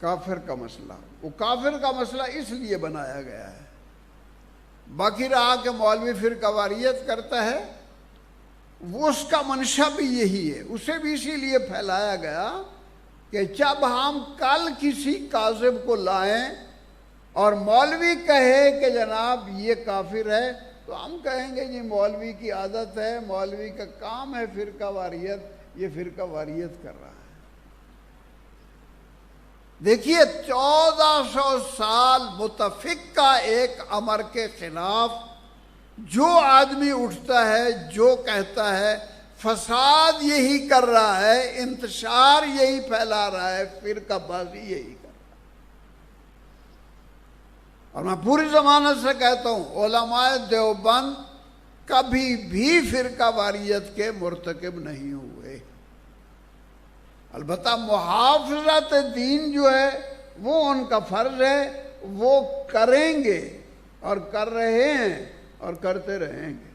کافر کا مسئلہ، وہ کافر کا مسئلہ اس لیے بنایا گیا ہے۔ باقی رہا کہ مولوی فرقہ واریت کرتا ہے، وہ اس کا منشا بھی یہی ہے، اسے بھی اسی لیے پھیلایا گیا کہ جب ہم کل کسی کاذب کو لائیں اور مولوی کہے کہ جناب یہ کافر ہے، تو ہم کہیں گے جی مولوی کی عادت ہے، مولوی کا کام ہے فرقہ واریت، یہ فرقہ واریت کر رہا ہے۔ دیکھیے 1400 سال متفق کا ایک امر کے خلاف جو آدمی اٹھتا ہے، جو کہتا ہے، فساد یہی کر رہا ہے، انتشار یہی پھیلا رہا ہے، فرقہ بازی یہی کر رہا ہے۔ اور میں پوری ضمانت سے کہتا ہوں علماء دیوبند کبھی بھی فرقہ واریت کے مرتکب نہیں ہوئے۔ البتہ محافظت دین جو ہے وہ ان کا فرض ہے، وہ کریں گے اور کر رہے ہیں اور کرتے رہیں گے۔